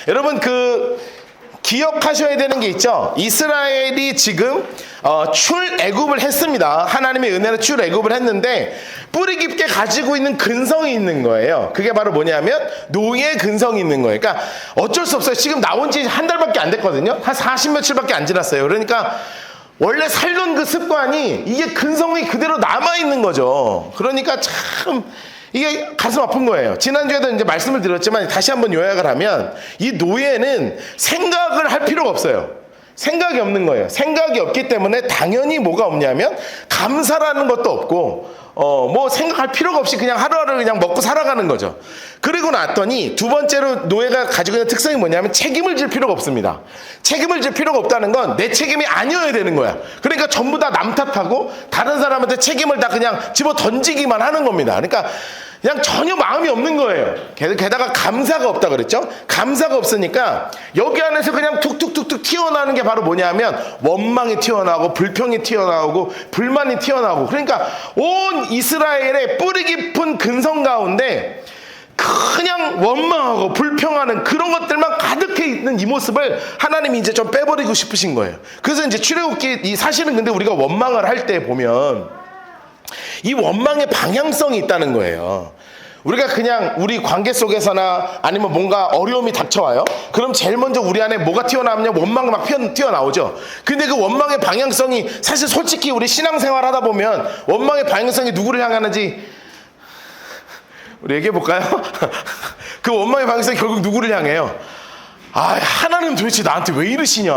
여러분 기억하셔야 되는 게 있죠. 이스라엘이 지금 출애굽을 했습니다. 하나님의 은혜로 출애굽을 했는데 뿌리 깊게 가지고 있는 근성이 있는 거예요. 그게 바로 뭐냐면 노예 근성이 있는 거예요. 그러니까 어쩔 수 없어요. 지금 나온 지 한 달밖에 안 됐거든요. 한 40 며칠밖에 안 지났어요. 그러니까 원래 살던 그 습관이 이게 근성이 그대로 남아있는 거죠. 그러니까 참 이게 가슴 아픈 거예요. 지난주에도 이제 말씀을 드렸지만 다시 한번 요약을 하면 이 노예는 생각을 할 필요가 없어요. 생각이 없는 거예요. 생각이 없기 때문에 당연히 뭐가 없냐면 감사라는 것도 없고 뭐 생각할 필요가 없이 그냥 하루하루 그냥 먹고 살아가는 거죠. 그리고 났더니 두 번째로 노예가 가지고 있는 특성이 뭐냐면 책임을 질 필요가 없습니다. 책임을 질 필요가 없다는 건 내 책임이 아니어야 되는 거야. 그러니까 전부 다 남 탓하고 다른 사람한테 책임을 다 그냥 집어 던지기만 하는 겁니다. 그러니까 그냥 전혀 마음이 없는 거예요. 게다가 감사가 없다 그랬죠. 감사가 없으니까 여기 안에서 그냥 툭툭툭툭 튀어나오는 게 바로 뭐냐면 원망이 튀어나오고 불평이 튀어나오고 불만이 튀어나오고, 그러니까 온 이스라엘의 뿌리 깊은 근성 가운데 그냥 원망하고 불평하는 그런 것들만 가득해 있는 이 모습을 하나님이 이제 좀 빼버리고 싶으신 거예요. 그래서 이제 출애굽기 사실은 근데 우리가 원망을 할 때 보면 이 원망의 방향성이 있다는 거예요. 우리가 그냥 우리 관계 속에서나 아니면 뭔가 어려움이 닥쳐와요. 그럼 제일 먼저 우리 안에 뭐가 튀어나오냐? 원망이 막 튀어나오죠. 근데 그 원망의 방향성이 사실 솔직히 우리 신앙생활 하다 보면 원망의 방향성이 누구를 향하는지 우리 얘기해 볼까요? 그 원망의 방향성이 결국 누구를 향해요? 하나님 도대체 나한테 왜 이러시냐?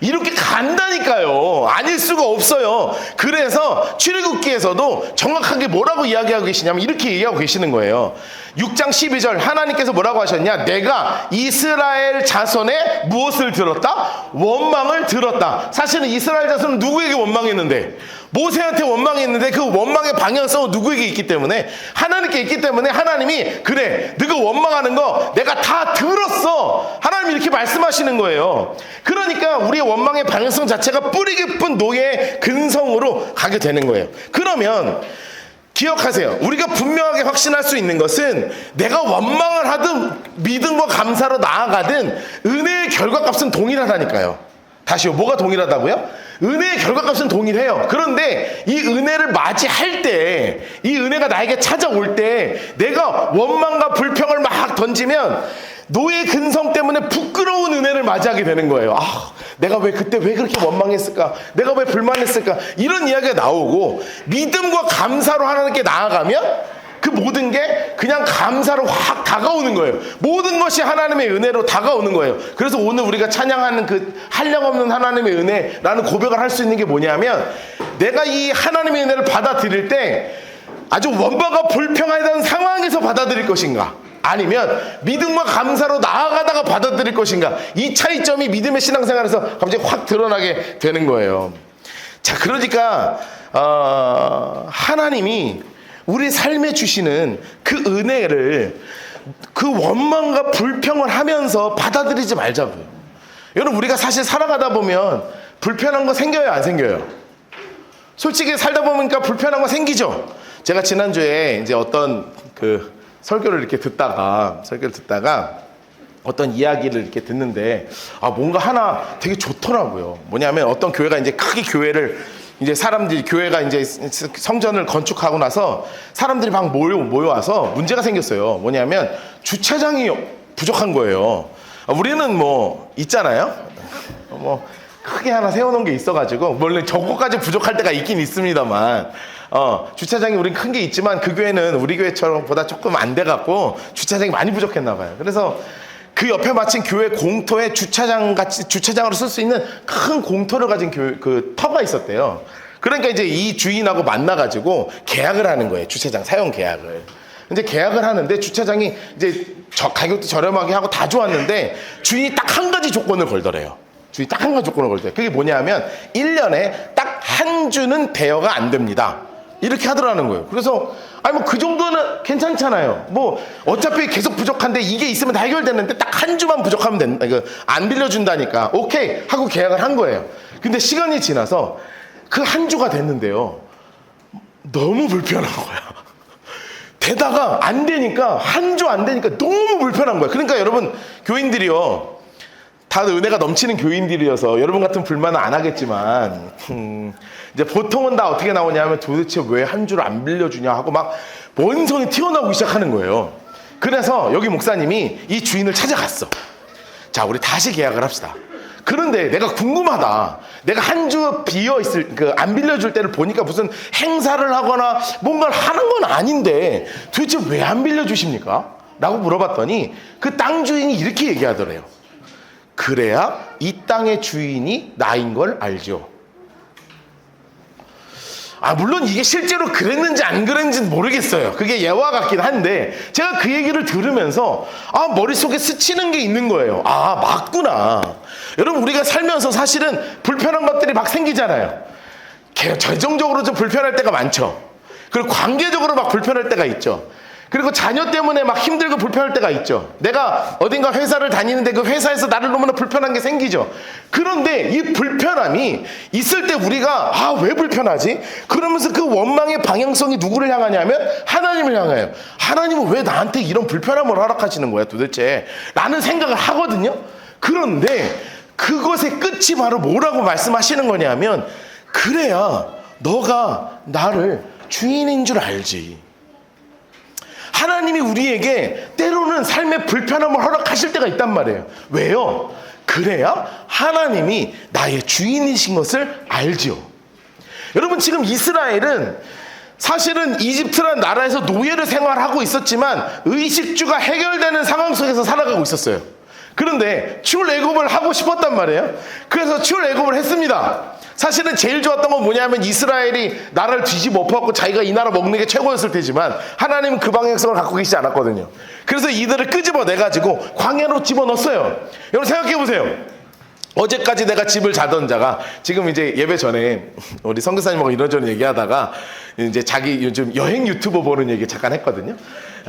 이렇게 간다니까요. 아닐 수가 없어요. 그래서 출애굽기에서도 정확하게 뭐라고 이야기하고 계시냐면 이렇게 얘기하고 계시는 거예요. 6장 12절 하나님께서 뭐라고 하셨냐? 내가 이스라엘 자손의 무엇을 들었다? 원망을 들었다. 사실은 이스라엘 자손은 누구에게 원망했는데? 모세한테 원망했는데 그 원망의 방향성은 누구에게 있기 때문에? 하나님께 있기 때문에 하나님이 그래 너가 원망하는 거 내가 다 들었어. 하나님이 이렇게 말씀하시는 거예요. 그러니까 우리의 원망의 방향성 자체가 뿌리 깊은 노예의 근성으로 가게 되는 거예요. 그러면 기억하세요. 우리가 분명하게 확신할 수 있는 것은 내가 원망을 하든 믿음과 감사로 나아가든 은혜의 결과값은 동일하다니까요. 다시요. 뭐가 동일하다고요? 은혜의 결과값은 동일해요. 그런데 이 은혜를 맞이할 때, 이 은혜가 나에게 찾아올 때 내가 원망과 불평을 막 던지면 노예 근성 때문에 부끄러운 은혜를 맞이하게 되는 거예요. 내가 그때 왜 그렇게 원망했을까? 내가 왜 불만했을까? 이런 이야기가 나오고, 믿음과 감사로 하나님께 나아가면 그 모든 게 그냥 감사로 확 다가오는 거예요. 모든 것이 하나님의 은혜로 다가오는 거예요. 그래서 오늘 우리가 찬양하는 그 한량없는 하나님의 은혜라는 고백을 할 수 있는 게 뭐냐면, 내가 이 하나님의 은혜를 받아들일 때 아주 원망과 불평하던 상황에서 받아들일 것인가, 아니면 믿음과 감사로 나아가다가 받아들일 것인가, 이 차이점이 믿음의 신앙생활에서 갑자기 확 드러나게 되는 거예요. 자, 그러니까 하나님이 우리 삶에 주시는 그 은혜를 그 원망과 불평을 하면서 받아들이지 말자고요. 여러분, 우리가 사실 살아가다 보면 불편한 거 생겨요, 안 생겨요? 솔직히 살다 보니까 불편한 거 생기죠. 제가 지난주에 이제 어떤 설교를 이렇게 듣다가 어떤 이야기를 이렇게 듣는데 뭔가 하나 되게 좋더라고요. 뭐냐면 어떤 교회가 이제 크게 이제 사람들이 교회가 이제 성전을 건축하고 나서 사람들이 막 모여와서 문제가 생겼어요. 뭐냐면 주차장이 부족한 거예요. 우리는 뭐 있잖아요. 뭐 크게 하나 세워놓은 게 있어가지고 물론 저거까지 부족할 때가 있긴 있습니다만 주차장이 우린 큰 게 있지만 그 교회는 우리 교회처럼 보다 조금 안 돼갖고 주차장이 많이 부족했나 봐요. 그래서 그 옆에 마침 교회 공터에 주차장으로 쓸 수 있는 큰 공터를 가진 그 터가 있었대요. 그러니까 이제 이 주인하고 만나가지고 계약을 하는 거예요. 주차장 사용 계약을. 이제 계약을 하는데 주차장이 이제 가격도 저렴하게 하고 다 좋았는데 주인이 딱 한 가지 조건을 걸더래요. 그게 뭐냐면 1년에 딱 한 주는 대여가 안 됩니다. 이렇게 하더라는 거예요. 그래서 뭐 그 정도는 괜찮잖아요. 뭐 어차피 계속 부족한데 이게 있으면 다 해결되는데 딱 한 주만 부족하면 된다. 이거 안 빌려준다니까 오케이 하고 계약을 한 거예요. 근데 시간이 지나서 그 한 주가 됐는데요, 너무 불편한 거야. 되다가 안 되니까, 한 주 안 되니까 너무 불편한 거야. 그러니까 여러분, 교인들이요, 다들 은혜가 넘치는 교인들이어서 여러분 같은 불만은 안 하겠지만, 이제 보통은 다 어떻게 나오냐면, 도대체 왜 한 주를 안 빌려주냐 하고 막 원성이 튀어나오기 시작하는 거예요. 그래서 여기 목사님이 이 주인을 찾아갔어. 자, 우리 다시 계약을 합시다. 그런데 내가 궁금하다. 내가 한 주 비어있을, 안 빌려줄 때를 보니까 무슨 행사를 하거나 뭔가를 하는 건 아닌데 도대체 왜 안 빌려주십니까? 라고 물어봤더니 그 땅 주인이 이렇게 얘기하더래요. 그래야 이 땅의 주인이 나인 걸 알죠. 물론 이게 실제로 그랬는지 안 그랬는지는 모르겠어요. 그게 예화 같긴 한데 제가 그 얘기를 들으면서 머릿속에 스치는 게 있는 거예요. 맞구나. 여러분, 우리가 살면서 사실은 불편한 것들이 막 생기잖아요. 재정적으로 좀 불편할 때가 많죠. 그리고 관계적으로 막 불편할 때가 있죠. 그리고 자녀 때문에 막 힘들고 불편할 때가 있죠. 내가 어딘가 회사를 다니는데 그 회사에서 나를 너무나 불편한 게 생기죠. 그런데 이 불편함이 있을 때 우리가 왜 불편하지? 그러면서 그 원망의 방향성이 누구를 향하냐면 하나님을 향해요. 하나님은 왜 나한테 이런 불편함을 허락하시는 거야 도대체? 라는 생각을 하거든요. 그런데 그것의 끝이 바로 뭐라고 말씀하시는 거냐면, 그래야 너가 나를 주인인 줄 알지. 하나님이 우리에게 때로는 삶의 불편함을 허락하실 때가 있단 말이에요. 왜요? 그래야 하나님이 나의 주인이신 것을 알죠. 여러분, 지금 이스라엘은 사실은 이집트라는 나라에서 노예를 생활하고 있었지만 의식주가 해결되는 상황 속에서 살아가고 있었어요. 그런데 출애굽을 하고 싶었단 말이에요. 그래서 출애굽을 했습니다. 사실은 제일 좋았던 건 뭐냐면 이스라엘이 나라를 뒤집어 엎어갖고 자기가 이 나라 먹는 게 최고였을 테지만 하나님은 그 방향성을 갖고 계시지 않았거든요. 그래서 이들을 끄집어내가지고 광야로 집어넣었어요. 여러분 생각해보세요. 어제까지 내가 집을 자던 자가 지금 이제 예배 전에 우리 선교사님하고 이런저런 얘기하다가 이제 자기 요즘 여행 유튜버 보는 얘기 잠깐 했거든요.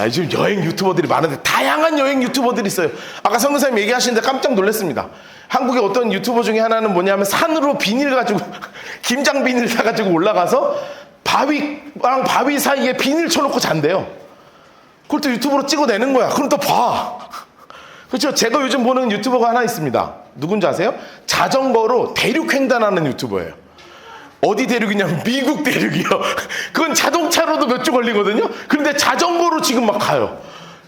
요즘 여행 유튜버들이 많은데 다양한 여행 유튜버들이 있어요. 아까 선교사님 얘기하시는데 깜짝 놀랐습니다. 한국의 어떤 유튜버 중에 하나는 뭐냐면 산으로 비닐 가지고 김장 비닐 사가지고 올라가서 바위랑 바위 사이에 비닐 쳐놓고 잔대요. 그걸 또 유튜브로 찍어내는 거야. 그럼 또 봐. 그렇죠. 제가 요즘 보는 유튜버가 하나 있습니다. 누군지 아세요? 자전거로 대륙횡단하는 유튜버예요. 어디 대륙이냐면 미국 대륙이요. 그건 자동차로도 몇 주 걸리거든요. 그런데 자전거로 지금 막 가요.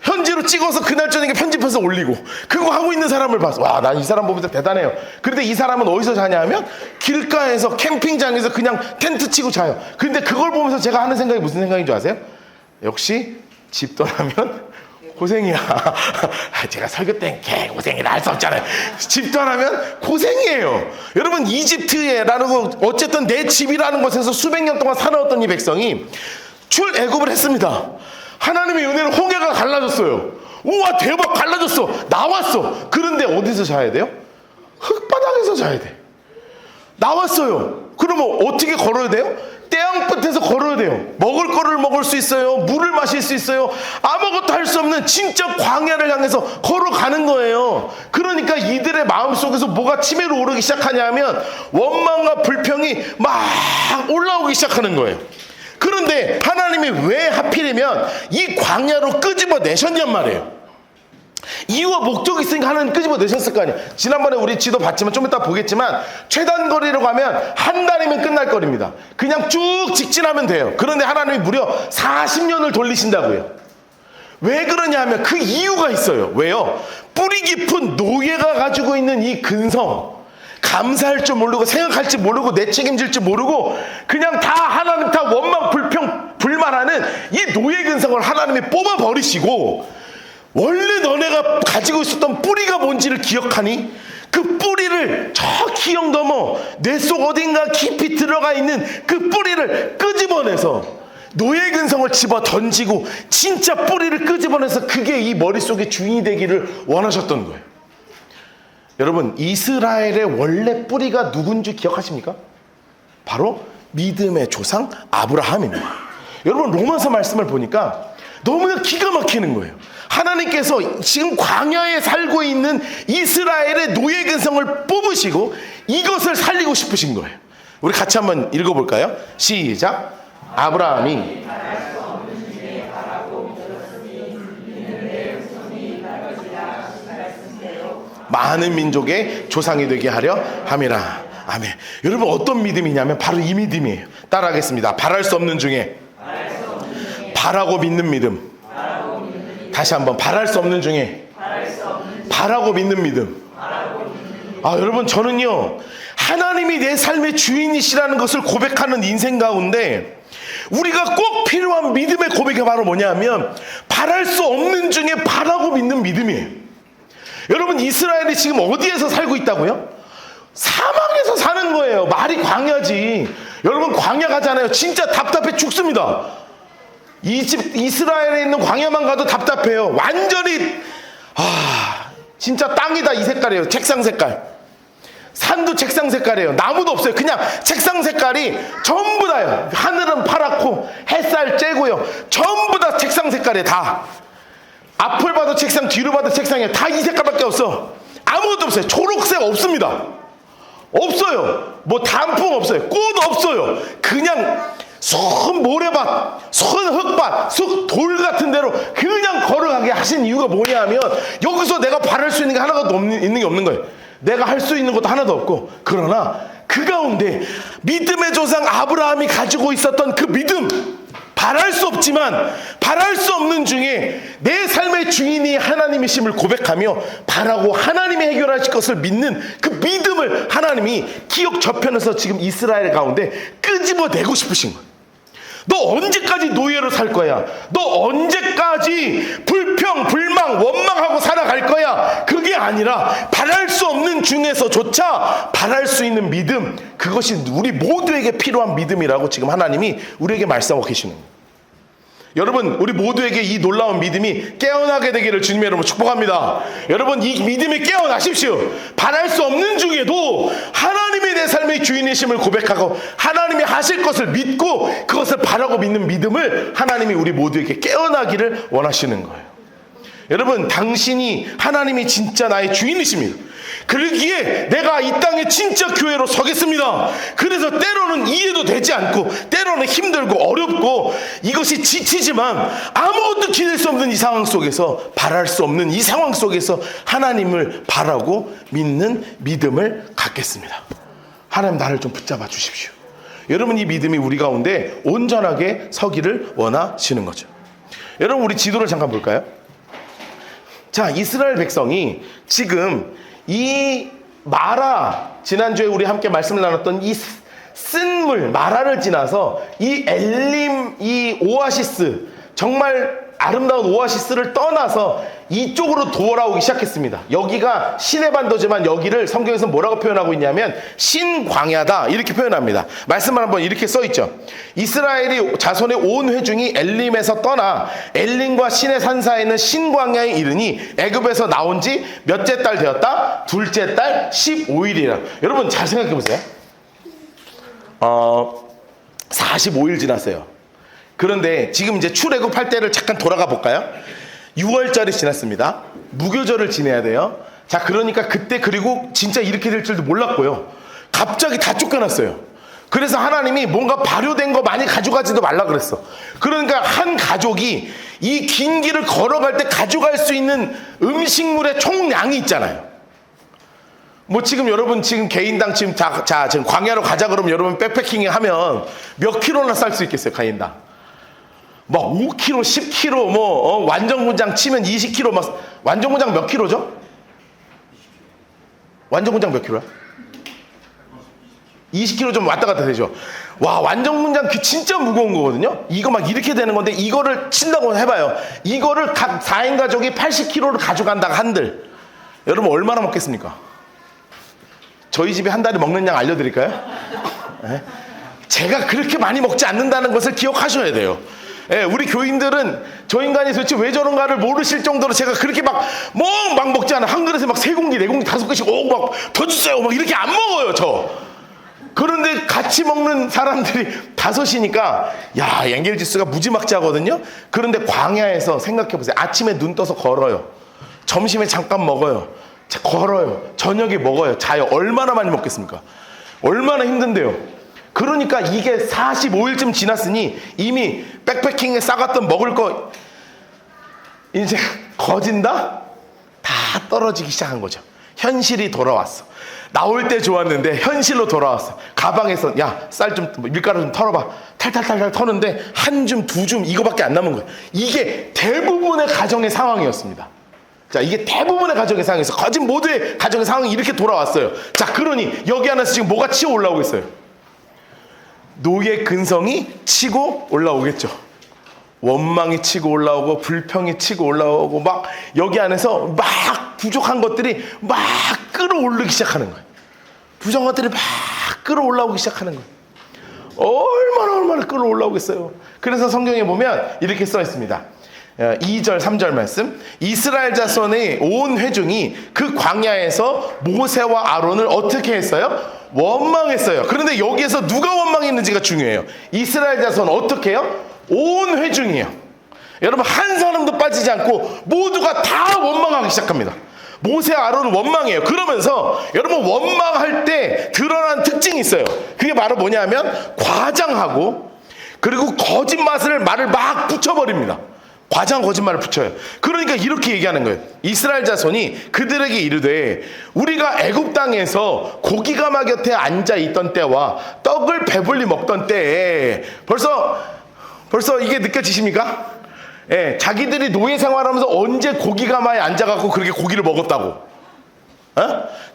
현지로 찍어서 그날 저녁에 편집해서 올리고, 그거 하고 있는 사람을 봤어. 와, 난 이 사람 보면서 대단해요. 그런데 이 사람은 어디서 자냐 하면 길가에서 캠핑장에서 그냥 텐트 치고 자요. 그런데 그걸 보면서 제가 하는 생각이 무슨 생각인 줄 아세요? 역시 집 떠나면 고생이야. 제가 설교 때 개고생이라 할 수 없잖아요. 집 떠나면 고생이에요. 여러분, 이집트라는 거, 어쨌든 내 집이라는 곳에서 수백 년 동안 살아왔던 이 백성이 출애굽을 했습니다. 하나님의 은혜로 홍해가 갈라졌어요. 우와, 대박, 갈라졌어. 나왔어. 그런데 어디서 자야 돼요? 흙바닥에서 자야 돼. 나왔어요. 그러면 어떻게 걸어야 돼요? 땅끝에서 걸어야 돼요. 먹을 거를 먹을 수 있어요. 물을 마실 수 있어요. 아무것도 할 수 없는 진짜 광야를 향해서 걸어가는 거예요. 그러니까 이들의 마음속에서 뭐가 치매로 오르기 시작하냐면 원망과 불평이 막 올라오기 시작하는 거예요. 그런데 하나님이 왜 하필이면 이 광야로 끄집어내셨냔 말이에요. 이유와 목적이 있으니까 하나님 끄집어내셨을 거 아니에요. 지난번에 우리 지도 봤지만 좀 이따 보겠지만 최단 거리로 가면 한 달이면 끝날 거리입니다. 그냥 쭉 직진하면 돼요. 그런데 하나님이 무려 40년을 돌리신다고요. 왜 그러냐 하면 그 이유가 있어요. 왜요? 뿌리 깊은 노예가 가지고 있는 이 근성, 감사할 줄 모르고 생각할 줄 모르고 내 책임질 줄 모르고 그냥 다 하나님 다 원망 불평 불만하는 이 노예 근성을 하나님이 뽑아버리시고, 원래 너네가 가지고 있었던 뿌리가 뭔지를 기억하니 그 뿌리를 저 기억 넘어 뇌 속 어딘가 깊이 들어가 있는 그 뿌리를 끄집어내서 노예 근성을 집어 던지고 진짜 뿌리를 끄집어내서 그게 이 머릿속에 주인이 되기를 원하셨던 거예요. 여러분, 이스라엘의 원래 뿌리가 누군지 기억하십니까? 바로 믿음의 조상 아브라함입니다. 여러분, 로마서 말씀을 보니까 너무나 기가 막히는 거예요. 하나님께서 지금 광야에 살고 있는 이스라엘의 노예 근성을 뽑으시고 이것을 살리고 싶으신 거예요. 우리 같이 한번 읽어볼까요? 시작. 아브라함이 많은 민족의 조상이 되게 하려 함이라. 아멘. 여러분 어떤 믿음이냐면 바로 이 믿음이에요. 따라하겠습니다. 바랄 수 없는 중에 바라고 믿는 믿음. 다시 한번 바랄 수 없는 중에 바라고 믿는 믿음. 여러분 저는요 하나님이 내 삶의 주인이시라는 것을 고백하는 인생 가운데 우리가 꼭 필요한 믿음의 고백이 바로 뭐냐면 바랄 수 없는 중에 바라고 믿는 믿음이에요. 여러분 이스라엘이 지금 어디에서 살고 있다고요? 사막에서 사는 거예요. 말이 광야지. 여러분 광야 가잖아요. 진짜 답답해 죽습니다. 이스라엘에 있는 광야만 가도 답답해요. 완전히 진짜 땅이다 이 색깔이에요. 책상 색깔. 산도 책상 색깔이에요. 나무도 없어요. 그냥 책상 색깔이 전부 다요. 하늘은 파랗고 햇살 쬐고요. 전부 다 책상 색깔이에요. 다. 앞을 봐도 책상, 뒤로 봐도 책상이에요. 다 이 색깔밖에 없어. 아무것도 없어요. 초록색 없습니다. 없어요. 뭐 단풍 없어요. 꽃 없어요. 그냥 손 모래밭, 손 흙밭, 손 돌 같은 데로 그냥 걸어가게 하신 이유가 뭐냐면 여기서 내가 바랄 수 있는 게 하나도 있는 게 없는 거예요. 내가 할 수 있는 것도 하나도 없고, 그러나 그 가운데 믿음의 조상 아브라함이 가지고 있었던 그 믿음, 바랄 수 없지만 바랄 수 없는 중에 내 삶의 주인이 하나님이심을 고백하며 바라고 하나님이 해결하실 것을 믿는 그 믿음을 하나님이 기억 저편에서 지금 이스라엘 가운데 끄집어내고 싶으신 거예요. 너 언제까지 노예로 살 거야? 너 언제까지 불평, 불망, 원망하고 살아갈 거야? 그게 아니라 바랄 수 없는 중에서조차 바랄 수 있는 믿음, 그것이 우리 모두에게 필요한 믿음이라고 지금 하나님이 우리에게 말씀하고 계시는 거예요. 여러분 우리 모두에게 이 놀라운 믿음이 깨어나게 되기를 주님의 이름으로 축복합니다. 여러분 이 믿음이 깨어나십시오. 바랄 수 없는 중에도 하나님이 내 삶의 주인이심을 고백하고 하나님이 하실 것을 믿고 그것을 바라고 믿는 믿음을 하나님이 우리 모두에게 깨어나기를 원하시는 거예요. 여러분 당신이 하나님이 진짜 나의 주인이십니다. 그러기에 내가 이 땅에 진짜 교회로 서겠습니다. 그래서 때로는 이해도 되지 않고 때로는 힘들고 어렵고 이것이 지치지만 아무것도 기댈 수 없는 이 상황 속에서 바랄 수 없는 이 상황 속에서 하나님을 바라고 믿는 믿음을 갖겠습니다. 하나님 나를 좀 붙잡아 주십시오. 여러분 이 믿음이 우리 가운데 온전하게 서기를 원하시는 거죠. 여러분 우리 지도를 잠깐 볼까요? 자, 이스라엘 백성이 지금 이 마라, 지난주에 우리 함께 말씀을 나눴던 이 쓴물 마라를 지나서 이 엘림, 이 오아시스, 정말 아름다운 오아시스를 떠나서 이쪽으로 돌아오기 시작했습니다. 여기가 시내 반도지만 여기를 성경에서 뭐라고 표현하고 있냐면 신광야다 이렇게 표현합니다. 말씀을 한번 이렇게 써있죠. 이스라엘이 자손의 온 회중이 엘림에서 떠나 엘림과 시내 산 사이에 있는 신광야에 이르니 애굽에서 나온 지 몇째 달 되었다? 둘째 달 15일이라. 여러분 잘 생각해 보세요. 45일 지났어요. 그런데 지금 이제 출애굽할 때를 잠깐 돌아가 볼까요? 6월절이 지났습니다. 무교절을 지내야 돼요. 자, 그러니까 그때 그리고 진짜 이렇게 될 줄도 몰랐고요. 갑자기 다 쫓겨났어요. 그래서 하나님이 뭔가 발효된 거 많이 가져가지도 말라 그랬어. 그러니까 한 가족이 이 긴 길을 걸어갈 때 가져갈 수 있는 음식물의 총량이 있잖아요. 뭐 지금 여러분 지금 개인당 지금 지금 광야로 가자 그러면 여러분 백패킹 하면 몇 킬로나 쌀 수 있겠어요, 개인당? 막 5kg, 10kg, 완전군장 치면 20kg, 막, 완전군장 몇 킬로죠? 완전군장 몇 킬로야? 20kg 좀 왔다 갔다 되죠? 와, 완전군장 진짜 무거운 거거든요? 이거 막 이렇게 되는 건데, 이거를 친다고 해봐요. 이거를 각 4인 가족이 80kg를 가져간다고 한들, 여러분 얼마나 먹겠습니까? 저희 집에 한 달에 먹는 양 알려드릴까요? 네? 제가 그렇게 많이 먹지 않는다는 것을 기억하셔야 돼요. 예, 우리 교인들은 저 인간이 도대체 왜 저런가를 모르실 정도로 제가 그렇게 막 먹지 않아요. 한 그릇에 막 3공기, 4공기, 5개씩 오고 막 더 주세요. 막 이렇게 안 먹어요, 저. 그런데 같이 먹는 사람들이 5이니까, 야, 엔겔 지수가 무지막지하거든요? 그런데 광야에서 생각해보세요. 아침에 눈 떠서 걸어요. 점심에 잠깐 먹어요. 걸어요. 저녁에 먹어요. 자요. 얼마나 많이 먹겠습니까? 얼마나 힘든데요. 그러니까 이게 45일쯤 지났으니 이미 백패킹에 싸갔던 먹을 거 이제 거진다? 다 떨어지기 시작한 거죠. 현실이 돌아왔어. 나올 때 좋았는데 현실로 돌아왔어. 가방에서 야, 쌀 좀 밀가루 좀 털어봐. 탈탈탈탈 터는데 한 줌, 두 줌 이거밖에 안 남은 거야. 이게 대부분의 가정의 상황이었습니다. 자, 이게 대부분의 가정의 상황에서 거짓 모두의 가정의 상황이 이렇게 돌아왔어요. 자, 그러니 여기 안에서 지금 뭐가 치고 올라오고 있어요? 노예 근성이 치고 올라오겠죠. 원망이 치고 올라오고 불평이 치고 올라오고 막 여기 안에서 막 부족한 것들이 막 끌어올리기 시작하는 거예요. 부족한 것들이 막 끌어올라오기 시작하는 거예요. 얼마나 끌어올라오겠어요. 그래서 성경에 보면 이렇게 써 있습니다. 2절 3절 말씀. 이스라엘 자손의 온 회중이 그 광야에서 모세와 아론을 어떻게 했어요? 원망했어요. 그런데 여기에서 누가 원망했는지가 중요해요. 이스라엘 자손 어떻게 해요? 온 회중이에요. 여러분, 한 사람도 빠지지 않고 모두가 다 원망하기 시작합니다. 모세 아론은 원망해요. 그러면서 여러분, 원망할 때 드러난 특징이 있어요. 그게 바로 뭐냐면 과장하고 그리고 거짓말을 말을 막 붙여버립니다. 과장 거짓말을 붙여요. 그러니까 이렇게 얘기하는 거예요. 이스라엘 자손이 그들에게 이르되 우리가 애굽 땅에서 고기가마 곁에 앉아 있던 때와 떡을 배불리 먹던 때에 벌써 이게 느껴지십니까? 예, 자기들이 노예 생활하면서 언제 고기가마에 앉아갖고 그렇게 고기를 먹었다고?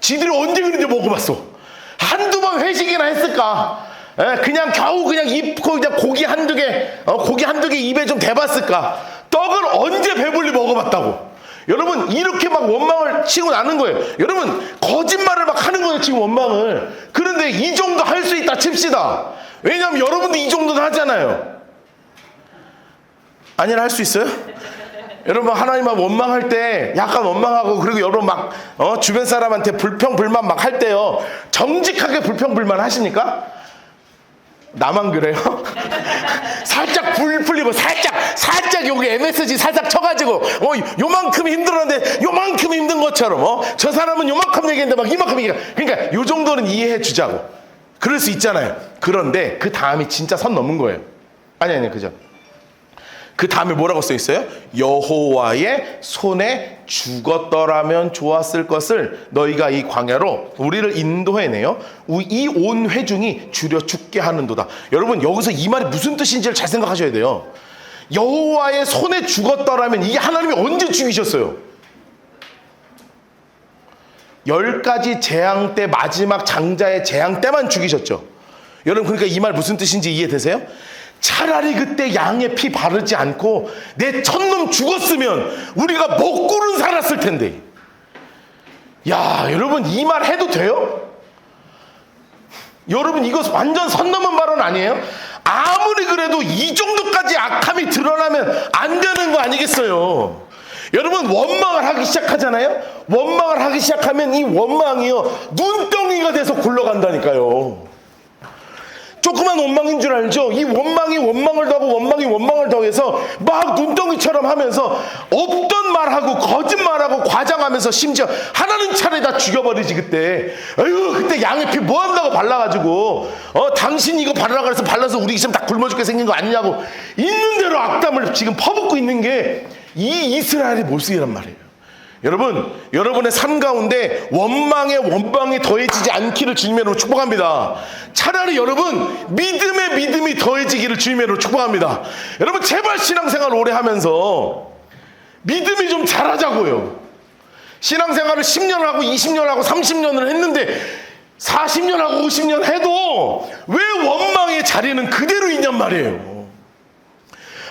지들이 언제 그런지 먹어봤어? 한두 번 회식이나 했을까? 예, 그냥 겨우 그냥 입고 그냥 고기 한두 개 입에 좀 대봤을까? 떡을 언제 배불리 먹어봤다고? 여러분, 이렇게 막 원망을 치고 나는 거예요. 여러분, 거짓말을 막 하는 거예요, 지금 원망을. 그런데 이 정도 할 수 있다 칩시다. 왜냐하면 여러분도 이 정도는 하잖아요. 아니라 할 수 있어요? 여러분, 하나님 막 원망할 때 약간 원망하고 그리고 여러분 막 주변 사람한테 불평 불만 막 할 때요, 정직하게 불평 불만 하십니까? 나만 그래요? 살짝 불 풀리고 살짝 여기 MSG 살짝 쳐가지고 요만큼 힘들었는데 요만큼 힘든 것처럼 저 사람은 요만큼 얘기했는데 막 이만큼 얘기해. 그러니까 요 정도는 이해해 주자고 그럴 수 있잖아요. 그런데 그 다음이 진짜 선 넘은 거예요. 아니 그죠? 그 다음에 뭐라고 써 있어요? 여호와의 손에 죽었더라면 좋았을 것을 너희가 이 광야로 우리를 인도해내요 이 온 회중이 줄여 죽게 하는도다. 여러분, 여기서 이 말이 무슨 뜻인지를 잘 생각하셔야 돼요. 여호와의 손에 죽었더라면 이게 하나님이 언제 죽이셨어요? 10가지 재앙 때 마지막 장자의 재앙 때만 죽이셨죠. 여러분, 그러니까 이 말 무슨 뜻인지 이해되세요? 차라리 그때 양의 피 바르지 않고 내 첫놈 죽었으면 우리가 먹고는 살았을 텐데. 야, 여러분, 이 말 해도 돼요? 여러분, 이거 완전 선 넘은 발언 아니에요? 아무리 그래도 이 정도까지 악함이 드러나면 안 되는 거 아니겠어요? 여러분, 원망을 하기 시작하잖아요? 원망을 하기 시작하면 이 원망이요, 눈덩이가 돼서 굴러간다니까요. 조그만 원망인 줄 알죠? 이 원망이 원망을 더하고 원망이 원망을 더해서 막 눈덩이처럼 하면서 없던 말하고 거짓말하고 과장하면서 심지어 하나님 차례 다 죽여버리지. 그때 양의 피 뭐 한다고 발라가지고 당신 이거 바르라 그래서 발라서 우리 지금 다 굶어 죽게 생긴 거 아니냐고 있는 대로 악담을 지금 퍼붓고 있는 게 이 이스라엘의 모습이란 말이에요. 여러분, 여러분의 삶 가운데 원망이 더해지지 않기를 주님으로 축복합니다. 차라리 여러분, 믿음이 더해지기를 주님으로 축복합니다. 여러분, 제발 신앙생활 오래 하면서 믿음이 좀 잘하자고요. 신앙생활을 10년 하고 20년 하고 30년을 했는데 40년 하고 50년 해도 왜 원망의 자리는 그대로 있냔 말이에요.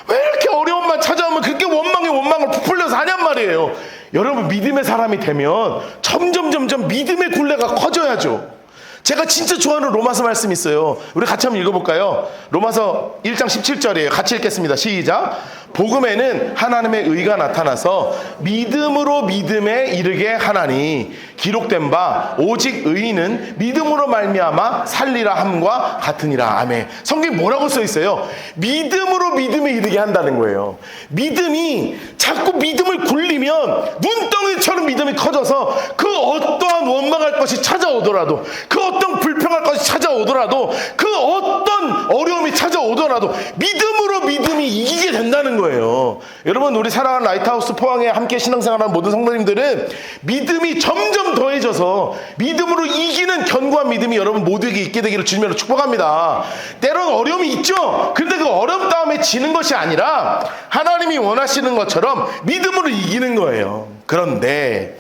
왜 이렇게 어려운 말 찾아오면 그렇게 원망을 부풀려서 하냔 말이에요. 여러분, 믿음의 사람이 되면 점점 믿음의 굴레가 커져야죠. 제가 진짜 좋아하는 로마서 말씀이 있어요. 우리 같이 한번 읽어볼까요? 로마서 1장 17절이에요. 같이 읽겠습니다. 시작. 복음에는 하나님의 의가 나타나서 믿음으로 믿음에 이르게 하나니 기록된 바 오직 의인은 믿음으로 말미암아 살리라 함과 같으니라. 아멘. 성경에 뭐라고 써 있어요? 믿음으로 믿음에 이르게 한다는 거예요. 믿음이 자꾸 믿음을 굴리면 눈덩이처럼 믿음이 커져서 그 어떠한 원망할 것이 찾아오더라도, 그 어떤 불평할 것이 찾아오더라도, 그 어떤 어려움이 찾아오더라도 믿음으로 믿음이 이기게 된다는 거예요. 여러분, 우리 사랑하는 라이트하우스 포항에 함께 신앙생활하는 모든 성도님들은 믿음이 점점 더해져서 믿음으로 이기는 견고한 믿음이 여러분 모두에게 있게 되기를 주님으로 축복합니다. 때로는 어려움이 있죠. 그런데 그 어려움 다음에 지는 것이 아니라 하나님이 원하시는 것처럼 믿음으로 이기는 거예요. 그런데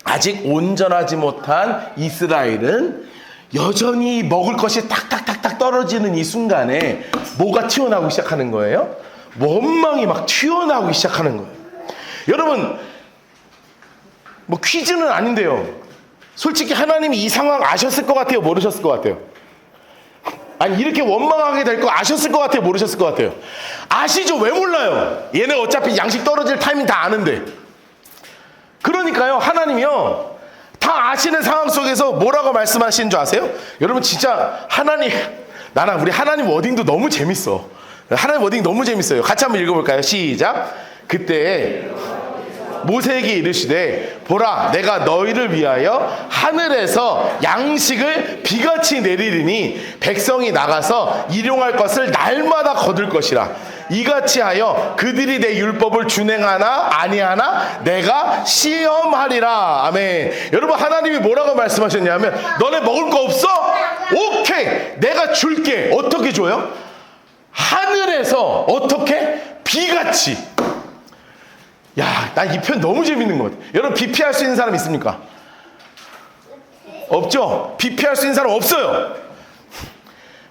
아직 온전하지 못한 이스라엘은 여전히 먹을 것이 탁탁탁탁 떨어지는 이 순간에 뭐가 튀어나오기 시작하는 거예요? 원망이 막 튀어나오기 시작하는 거예요. 여러분, 뭐 퀴즈는 아닌데요. 솔직히 하나님이 이 상황 아셨을 것 같아요? 모르셨을 것 같아요? 아니, 이렇게 원망하게 될 거 아셨을 것 같아요? 모르셨을 것 같아요? 아시죠? 왜 몰라요? 얘네 어차피 양식 떨어질 타이밍 다 아는데. 그러니까요, 하나님이요, 다 아시는 상황 속에서 뭐라고 말씀하시는 줄 아세요? 여러분, 진짜 우리 하나님 워딩도 너무 재밌어. 하나님 워딩 너무 재밌어요. 같이 한번 읽어볼까요? 시작. 그때 모세에게 이르시되 보라, 내가 너희를 위하여 하늘에서 양식을 비같이 내리리니 백성이 나가서 일용할 것을 날마다 거둘 것이라. 이같이 하여 그들이 내 율법을 준행하나 아니하나 내가 시험하리라. 아멘. 여러분, 하나님이 뭐라고 말씀하셨냐면, 너네 먹을 거 없어? 오케이, 내가 줄게. 어떻게 줘요? 하늘에서 어떻게? 비같이. 야, 나 이 표현 너무 재밌는 것 같아. 여러분, 비 피할 수 있는 사람 있습니까? 없죠? 비 피할 수 있는 사람 없어요.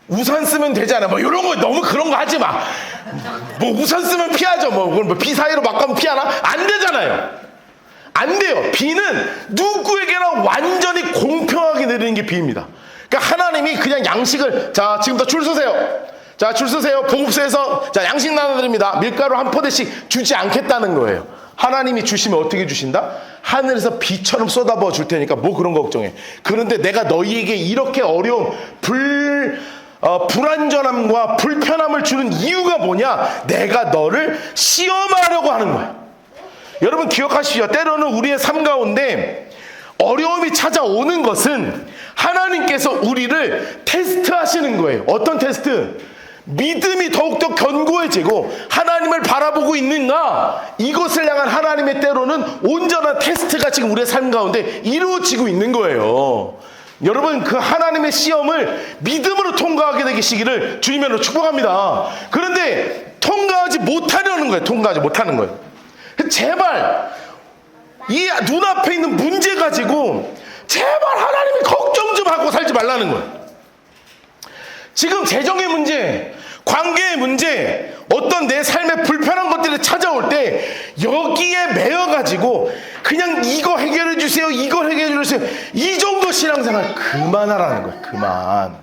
우산 쓰면 되잖아. 뭐 이런 거 너무 그런 거 하지 마. 뭐 우산 쓰면 피하죠. 뭐 비 사이로 막 가면 피하나? 안 되잖아요. 안 돼요. 비는 누구에게나 완전히 공평하게 내리는 게 비입니다. 그러니까 하나님이 그냥 양식을, 자, 지금부터 줄 서세요. 자, 줄 서세요. 보급소에서 자, 양식 나눠드립니다. 밀가루 한 포대씩 주지 않겠다는 거예요. 하나님이 주시면 어떻게 주신다? 하늘에서 비처럼 쏟아부어 줄 테니까 뭐 그런 거 걱정해. 그런데 내가 너희에게 이렇게 어려운 불안전함과 불편함을 주는 이유가 뭐냐? 내가 너를 시험하려고 하는 거야. 여러분, 기억하시죠? 때로는 우리의 삶 가운데 어려움이 찾아오는 것은 하나님께서 우리를 테스트하시는 거예요. 어떤 테스트? 믿음이 더욱더 견고해지고 하나님을 바라보고 있는가? 이것을 향한 하나님의 때로는 온전한 테스트가 지금 우리의 삶 가운데 이루어지고 있는 거예요. 여러분, 그 하나님의 시험을 믿음으로 통과하게 되시기를 주님으로 축복합니다. 그런데 통과하지 못하려는 거예요. 통과하지 못하는 거예요. 제발 이 눈앞에 있는 문제 가지고 제발 하나님이 걱정 좀 하고 살지 말라는 거예요. 지금 재정의 문제, 관계의 문제, 어떤 내 삶에 불편한 것들이 찾아올 때 여기에 매여가지고 그냥 이거 해결해 주세요, 이거 해결해 주세요, 이 정도 신앙생활 그만하라는 거예요. 그만.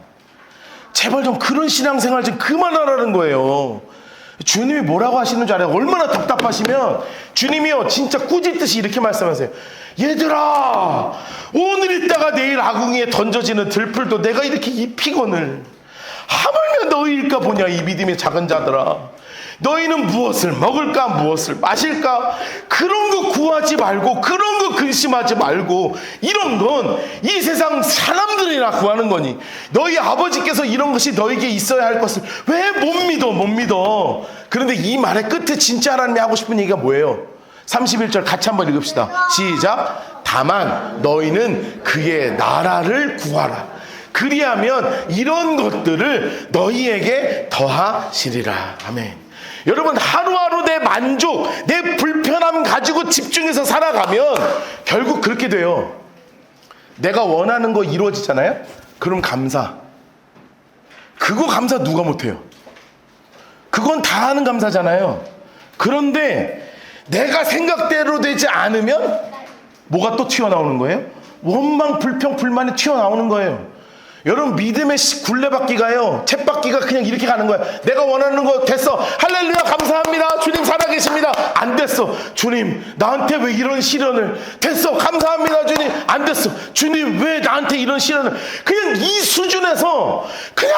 제발 좀 그런 신앙생활 좀 그만하라는 거예요. 주님이 뭐라고 하시는 줄 알아요? 얼마나 답답하시면 주님이요, 진짜 꾸짖듯이 이렇게 말씀하세요. 얘들아, 오늘 있다가 내일 아궁이에 던져지는 들풀도 내가 이렇게 입히거늘 하물며 너희일까 보냐. 이 믿음의 작은 자들아, 너희는 무엇을 먹을까, 무엇을 마실까, 그런 거 구하지 말고, 그런 거 근심하지 말고, 이런 건 이 세상 사람들이나 구하는 거니 너희 아버지께서 이런 것이 너에게 있어야 할 것을 왜 못 믿어. 그런데 이 말의 끝에 진짜 하나님이 하고 싶은 얘기가 뭐예요? 31절 같이 한번 읽읍시다. 시작. 다만 너희는 그의 나라를 구하라. 그리하면 이런 것들을 너희에게 더하시리라. 아멘. 여러분, 하루하루 내 만족, 내 불편함 가지고 집중해서 살아가면 결국 그렇게 돼요. 내가 원하는 거 이루어지잖아요? 그럼 감사. 그거 감사 누가 못해요? 그건 다 하는 감사잖아요. 그런데 내가 생각대로 되지 않으면 뭐가 또 튀어나오는 거예요? 원망, 불평, 불만이 튀어나오는 거예요. 여러분, 믿음의 굴레바퀴가요, 쳇바퀴가 그냥 이렇게 가는 거야. 내가 원하는 거 됐어, 할렐루야, 감사합니다, 주님 살아계십니다. 안 됐어, 주님 나한테 왜 이런 시련을. 됐어, 감사합니다, 주님. 안 됐어, 주님 왜 나한테 이런 시련을. 그냥 이 수준에서 그냥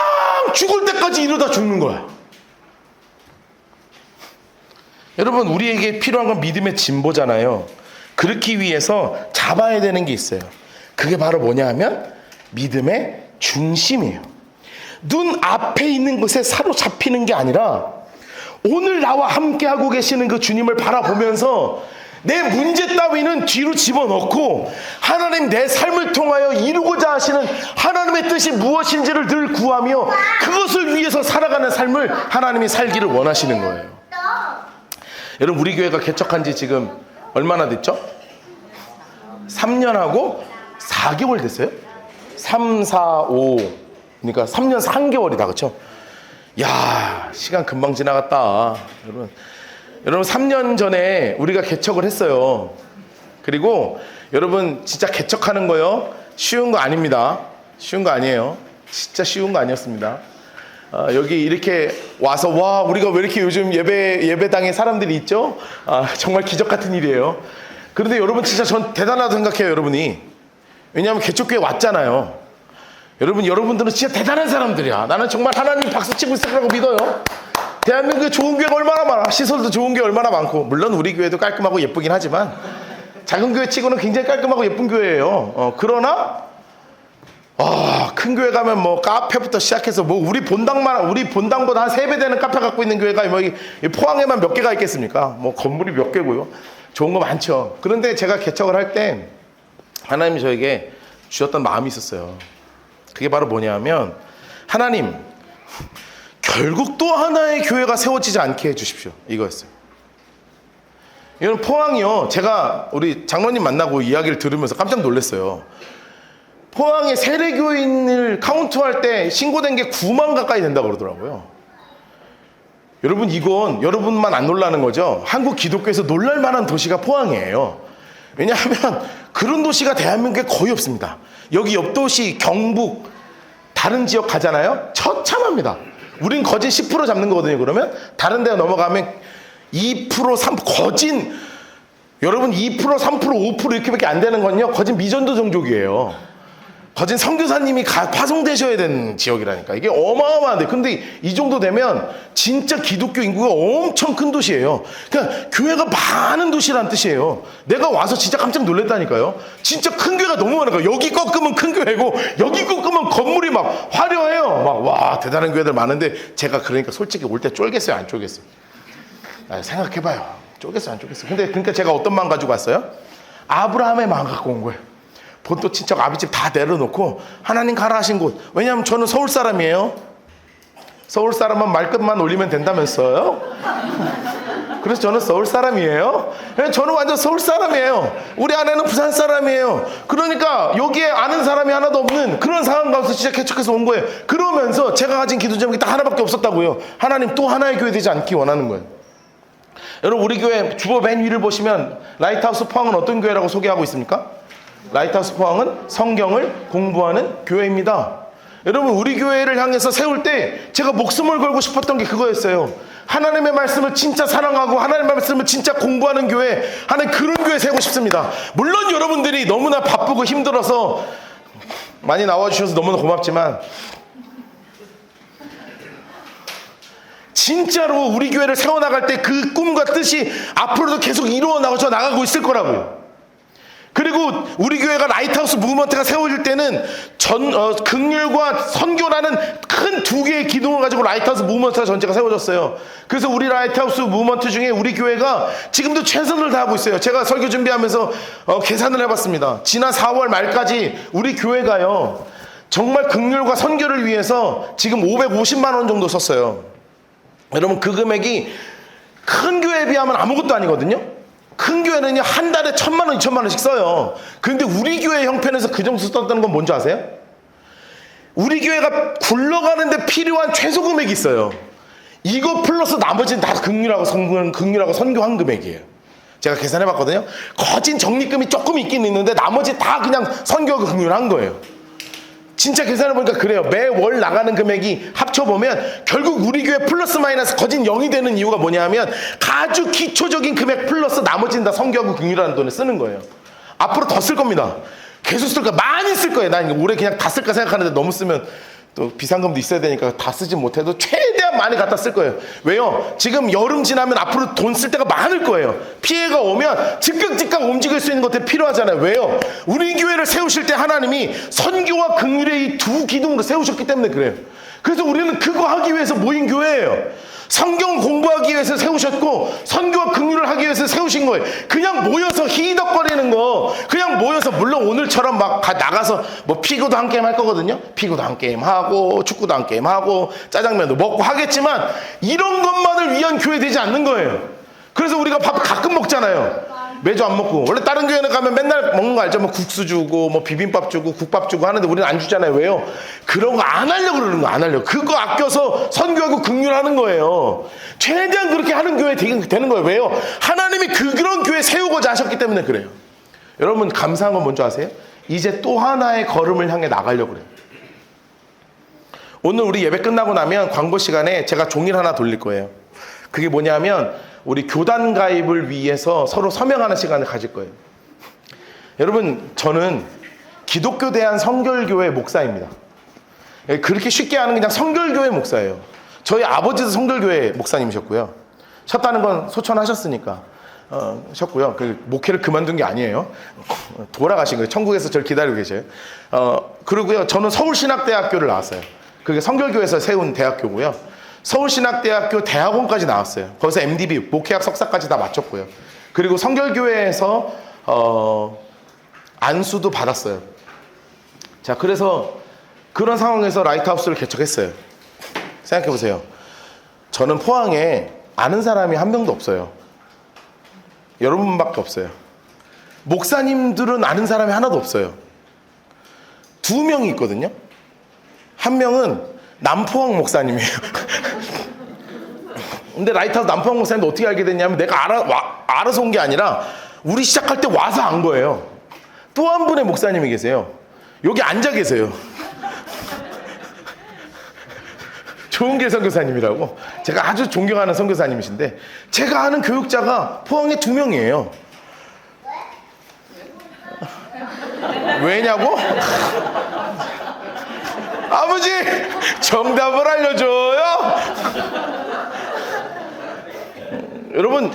죽을 때까지 이러다 죽는 거야. 여러분, 우리에게 필요한 건 믿음의 진보잖아요. 그렇기 위해서 잡아야 되는 게 있어요. 그게 바로 뭐냐 하면 믿음의 중심이에요. 눈 앞에 있는 것에 사로잡히는 게 아니라 오늘 나와 함께하고 계시는 그 주님을 바라보면서 내 문제 따위는 뒤로 집어넣고 하나님 내 삶을 통하여 이루고자 하시는 하나님의 뜻이 무엇인지를 늘 구하며 그것을 위해서 살아가는 삶을 하나님이 살기를 원하시는 거예요. 여러분, 우리 교회가 개척한 지 지금 얼마나 됐죠? 3년하고 4개월 됐어요? 3, 4, 5 그러니까 3년 3개월이다, 그렇죠? 야, 시간 금방 지나갔다. 여러분 3년 전에 우리가 개척을 했어요. 그리고 여러분 진짜 개척하는 거요, 쉬운 거 아닙니다. 쉬운 거 아니에요. 진짜 쉬운 거 아니었습니다. 여기 이렇게 와서 와, 우리가 왜 이렇게 요즘 예배당에 사람들이 있죠? 정말 기적 같은 일이에요. 그런데 여러분 진짜 전 대단하다고 생각해요, 여러분이. 왜냐하면 개척교회 왔잖아요. 여러분들은 진짜 대단한 사람들이야. 나는 정말 하나님 박수 치고 있을 거라고 믿어요. 대한민국에 좋은 교회가 얼마나 많아. 시설도 좋은 게 얼마나 많고. 물론 우리 교회도 깔끔하고 예쁘긴 하지만 작은 교회 치고는 굉장히 깔끔하고 예쁜 교회예요. 그러나 큰 교회 가면 뭐 카페부터 시작해서 뭐 우리 본당보다 한 3배 되는 카페 갖고 있는 교회가 뭐 포항에만 몇 개가 있겠습니까? 뭐 건물이 몇 개고요. 좋은 거 많죠. 그런데 제가 개척을 할 때 하나님이 저에게 주셨던 마음이 있었어요. 그게 바로 뭐냐면, 하나님, 결국 또 하나의 교회가 세워지지 않게 해주십시오. 이거였어요. 이건 포항이요. 제가 우리 장로님 만나고 이야기를 들으면서 깜짝 놀랐어요. 포항에 세례교인을 카운트할 때 신고된 게 9만 가까이 된다고 그러더라고요. 여러분, 이건 여러분만 안 놀라는 거죠. 한국 기독교에서 놀랄 만한 도시가 포항이에요. 왜냐하면 그런 도시가 대한민국에 거의 없습니다. 여기 옆 도시 경북 다른 지역 가잖아요. 처참합니다. 우린 거진 10% 잡는 거거든요. 그러면 다른 데 넘어가면 2%, 3% 거진, 여러분 2%, 3%, 5% 이렇게밖에 안 되는 건요, 거진 미전도 종족이에요. 거진 선교사님이 파송되셔야 되는 지역이라니까. 이게 어마어마한데, 근데 이 정도 되면 진짜 기독교 인구가 엄청 큰 도시예요. 그러니까 교회가 많은 도시라는 뜻이에요. 내가 와서 진짜 깜짝 놀랐다니까요. 진짜 큰 교회가 너무 많은 거예요. 여기 꺾으면 큰 교회고 여기 꺾으면 건물이 막 화려해요. 막 와, 대단한 교회들 많은데, 제가 그러니까 솔직히 올 때 쫄겠어요, 안 쫄겠어요? 생각해봐요. 쫄겠어요, 안 쫄겠어요? 근데 그러니까 제가 어떤 마음 가지고 왔어요? 아브라함의 마음 갖고 온 거예요. 본토 친척 아비집 다 내려놓고 하나님 가라 하신 곳. 왜냐하면 저는 서울 사람이에요. 서울 사람은 말끝만 올리면 된다면서요. 그래서 저는 서울 사람이에요. 저는 완전 서울 사람이에요. 우리 아내는 부산 사람이에요. 그러니까 여기에 아는 사람이 하나도 없는 그런 상황 가운데 진짜 개척해서 온 거예요. 그러면서 제가 가진 기도 제목이 딱 하나밖에 없었다고요. 하나님 또 하나의 교회 되지 않기 원하는 거예요. 여러분, 우리 교회 주보 맨 위를 보시면 라이트하우스 포항은 어떤 교회라고 소개하고 있습니까? 라이트하우스 포항은 성경을 공부하는 교회입니다. 여러분, 우리 교회를 향해서 세울 때 제가 목숨을 걸고 싶었던 게 그거였어요. 하나님의 말씀을 진짜 사랑하고 하나님의 말씀을 진짜 공부하는 교회, 하나님 그런 교회 세우고 싶습니다. 물론 여러분들이 너무나 바쁘고 힘들어서 많이 나와주셔서 너무나 고맙지만, 진짜로 우리 교회를 세워나갈 때 그 꿈과 뜻이 앞으로도 계속 이루어나가서 나가고 있을 거라고요. 그리고 우리 교회가 라이트하우스 무브먼트가 세워질 때는 긍휼과 선교라는 큰 두 개의 기둥을 가지고 라이트하우스 무브먼트가 전체가 세워졌어요. 그래서 우리 라이트하우스 무브먼트 중에 우리 교회가 지금도 최선을 다하고 있어요. 제가 설교 준비하면서 계산을 해봤습니다. 지난 4월 말까지 우리 교회가요, 정말 긍휼과 선교를 위해서 지금 550만 원 정도 썼어요. 여러분, 그 금액이 큰 교회에 비하면 아무것도 아니거든요. 큰 교회는요, 한 달에 1,000만 원, 2,000만 원씩 써요. 그런데 우리 교회 형편에서 그 정도 썼다는 건 뭔지 아세요? 우리 교회가 굴러가는데 필요한 최소 금액이 있어요. 이거 플러스 나머지는 다 긍휼하고 선교한 금액이에요. 제가 계산해봤거든요. 거진 적립금이 조금 있긴 있는데 나머지 다 그냥 선교하고 긍휼한 거예요. 진짜 계산해보니까 그래요. 매월 나가는 금액이 합쳐보면 결국 우리 교회 플러스 마이너스 거진 0이 되는 이유가 뭐냐 하면, 아주 기초적인 금액 플러스 나머지는 다 선교하고 긍휼하는 돈에 쓰는 거예요. 앞으로 더 쓸 겁니다. 계속 쓸 거예요. 많이 쓸 거예요. 난 올해 그냥 다 쓸까 생각하는데 너무 쓰면 또 비상금도 있어야 되니까 다 쓰지 못해도 최대한 많이 갖다 쓸 거예요. 왜요? 지금 여름 지나면 앞으로 돈 쓸 때가 많을 거예요. 피해가 오면 즉각 움직일 수 있는 것들이 필요하잖아요. 왜요? 우리 교회를 세우실 때 하나님이 선교와 긍휼의 이 두 기둥으로 세우셨기 때문에 그래요. 그래서 우리는 그거 하기 위해서 모인 교회예요. 성경 공부하기 위해서 세우셨고 선교와 긍휼을 하기 위해서 세우신 거예요. 그냥 모여서 히덕거리는 거, 그냥 모여서, 물론 오늘처럼 막 나가서 뭐 피구도 한 게임 할 거거든요. 피구도 한 게임 하고 축구도 한 게임 하고 짜장면도 먹고 하겠지만 이런 것만을 위한 교회 되지 않는 거예요. 그래서 우리가 밥 가끔 먹잖아요. 매주 안 먹고. 원래 다른 교회는 가면 맨날 먹는 거 알죠? 뭐 국수 주고 뭐 비빔밥 주고 국밥 주고 하는데 우리는 안 주잖아요. 왜요? 그런 거 안 하려고 그러는 거, 안 하려고. 그거 아껴서 선교하고 긍휼하는 거예요. 최대한 그렇게 하는 교회 되는 거예요. 왜요? 하나님이 그런 교회 세우고자 하셨기 때문에 그래요. 여러분, 감사한 건 뭔지 아세요? 이제 또 하나의 걸음을 향해 나가려고 그래요. 오늘 우리 예배 끝나고 나면 광고 시간에 제가 종이를 하나 돌릴 거예요. 그게 뭐냐면 우리 교단 가입을 위해서 서로 서명하는 시간을 가질 거예요. 여러분, 저는 기독교 대한 성결교회 목사입니다. 그렇게 쉽게 하는 그냥 성결교회 목사예요. 저희 아버지도 성결교회 목사님이셨고요. 셨다는 건 소천하셨으니까 셨고요. 그 목회를 그만둔 게 아니에요. 돌아가신 거예요. 천국에서 저를 기다리고 계셔요. 그리고요, 저는 서울신학대학교를 나왔어요. 그게 성결교회에서 세운 대학교고요. 서울신학대학교 대학원까지 나왔어요. 거기서 MDB, 목회학 석사까지 다 마쳤고요. 그리고 성결교회에서 안수도 받았어요. 자, 그래서 그런 상황에서 라이트하우스를 개척했어요. 생각해보세요. 저는 포항에 아는 사람이 한 명도 없어요. 여러분밖에 없어요. 목사님들은 아는 사람이 하나도 없어요. 2명이 있거든요. 한 명은 남포항 목사님이에요. 근데 라이트하우스 남포항 목사님도 어떻게 알게 됐냐면 내가 알아서 온 게 아니라 우리 시작할 때 와서 안 거예요. 또 한 분의 목사님이 계세요. 여기 앉아 계세요. 조은길 선교사님이라고, 제가 아주 존경하는 선교사님이신데 제가 아는 교육자가 포항에 2명이에요. 왜냐고? 아버지, 정답을 알려줘요. 여러분,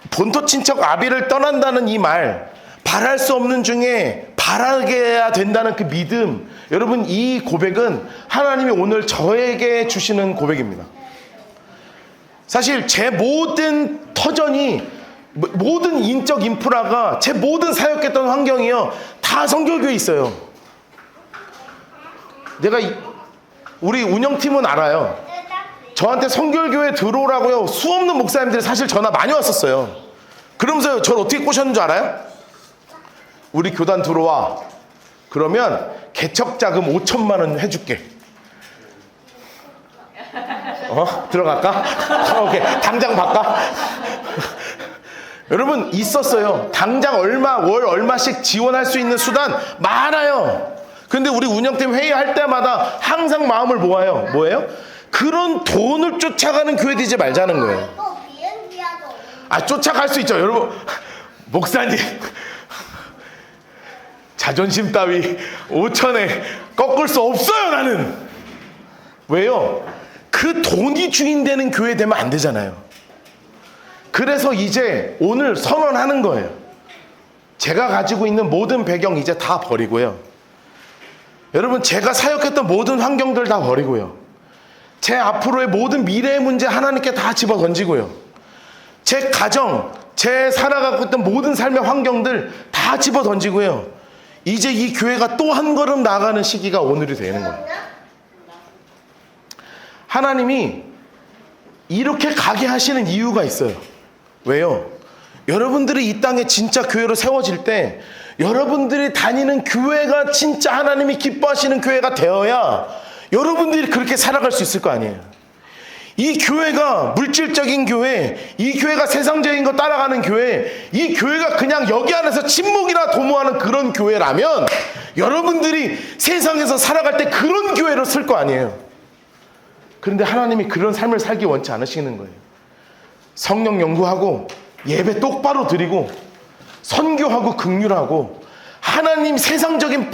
본토 친척 아비를 떠난다는 이 말, 바랄 수 없는 중에 바라게 해야 된다는 그 믿음, 여러분, 이 고백은 하나님이 오늘 저에게 주시는 고백입니다. 사실 제 모든 터전이, 모든 인적 인프라가, 제 모든 사역했던 환경이요, 다 성결교회에 있어요. 우리 운영팀은 알아요. 저한테 성결교회 들어오라고요, 수없는 목사님들이 사실 전화 많이 왔었어요. 그러면서 저를 어떻게 꼬셨는 줄 알아요? 우리 교단 들어와. 그러면 개척자금 5천만 원 해줄게. 들어갈까? 오케이. 당장 바꿔. 여러분, 있었어요. 당장 월 얼마씩 지원할 수 있는 수단 많아요. 근데 우리 운영팀 회의할 때마다 항상 마음을 모아요. 뭐예요? 그런 돈을 쫓아가는 교회 되지 말자는 거예요. 쫓아갈 수 있죠. 여러분, 목사님, 자존심 따위 5천에 꺾을 수 없어요, 나는. 왜요? 그 돈이 주인 되는 교회 되면 안 되잖아요. 그래서 이제 오늘 선언하는 거예요. 제가 가지고 있는 모든 배경 이제 다 버리고요. 여러분, 제가 사역했던 모든 환경들 다 버리고요. 제 앞으로의 모든 미래의 문제 하나님께 다 집어 던지고요. 제 가정, 제 살아가고 있던 모든 삶의 환경들 다 집어 던지고요. 이제 이 교회가 또 한 걸음 나아가는 시기가 오늘이 되는 거예요. 하나님이 이렇게 가게 하시는 이유가 있어요. 왜요? 여러분들이 이 땅에 진짜 교회로 세워질 때 여러분들이 다니는 교회가 진짜 하나님이 기뻐하시는 교회가 되어야 여러분들이 그렇게 살아갈 수 있을 거 아니에요. 이 교회가 물질적인 교회, 이 교회가 세상적인 거 따라가는 교회, 이 교회가 그냥 여기 안에서 침묵이나 도모하는 그런 교회라면 여러분들이 세상에서 살아갈 때 그런 교회로 쓸 거 아니에요. 그런데 하나님이 그런 삶을 살기 원치 않으시는 거예요. 성령 연구하고 예배 똑바로 드리고 선교하고 긍휼하고 하나님 세상적인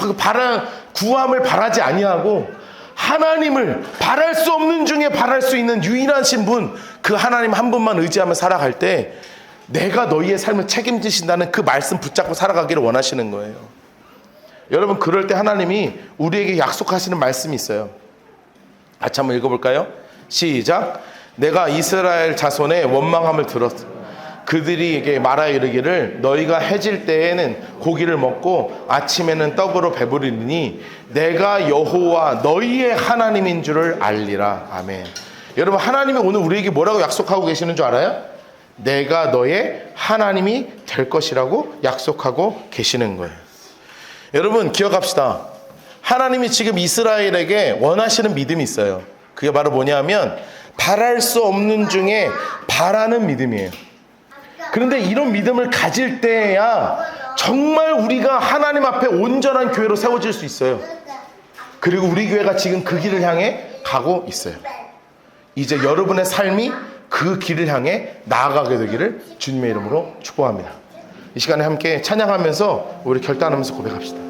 구함을 바라지 아니하고 하나님을 바랄 수 없는 중에 바랄 수 있는 유일하신 분, 그 하나님 한 분만 의지하며 살아갈 때 내가 너희의 삶을 책임지신다는 그 말씀 붙잡고 살아가기를 원하시는 거예요. 여러분, 그럴 때 하나님이 우리에게 약속하시는 말씀이 있어요. 같이 한번 읽어볼까요? 시작. 내가 이스라엘 자손의 원망함을 들었어. 그들이에게 말하여 이르기를 너희가 해질 때에는 고기를 먹고 아침에는 떡으로 배부르니 내가 여호와 너희의 하나님인 줄을 알리라. 아멘. 여러분, 하나님이 오늘 우리에게 뭐라고 약속하고 계시는 줄 알아요? 내가 너의 하나님이 될 것이라고 약속하고 계시는 거예요. 여러분, 기억합시다. 하나님이 지금 이스라엘에게 원하시는 믿음이 있어요. 그게 바로 뭐냐면 바랄 수 없는 중에 바라는 믿음이에요. 그런데 이런 믿음을 가질 때야 정말 우리가 하나님 앞에 온전한 교회로 세워질 수 있어요. 그리고 우리 교회가 지금 그 길을 향해 가고 있어요. 이제 여러분의 삶이 그 길을 향해 나아가게 되기를 주님의 이름으로 축복합니다. 이 시간에 함께 찬양하면서 우리 결단하면서 고백합시다.